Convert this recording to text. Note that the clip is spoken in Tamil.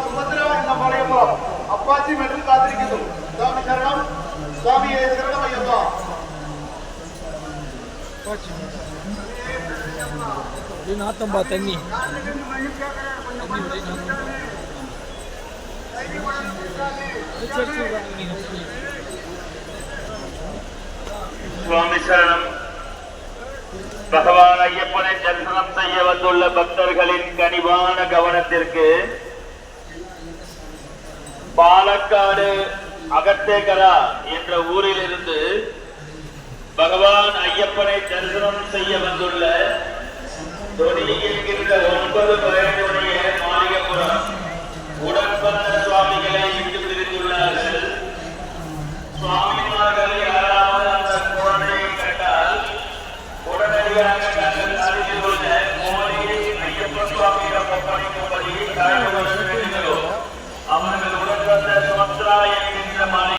സുഭദ്ര എന്ന പാളയപ്പുറം അപ്പാച്ചി മെഡൽ കാത്തിരിക്കുന്നു. സ്വാമി ശരണം, സ്വാമിയെ ശരണമയ്യപ്പ. நாத்தம்பா தண்ணி சுவாமி சரணம். பகவான் ஐயப்பனை தரிசனம் செய்ய வந்துள்ள பக்தர்களின் கனிவான கவனத்திற்கு பாலக்காடு அகத்தேகரா என்ற ஊரில் இருந்து பகவான் ஐயப்பனை தரிசனம் செய்ய வந்துள்ள என்கின்ற 9 வயதுடைய மாளிகப்புறம் உடன்பந்த சுவாமிகளை விட்டு பிரிந்துள்ளார்கள். சுவாமிமார்கள் யாராவது அந்த குழந்தையை கண்டால் உடனடியாக தங்கள் அருகில் உள்ள மோடி ஐயப்பன் சுவாமி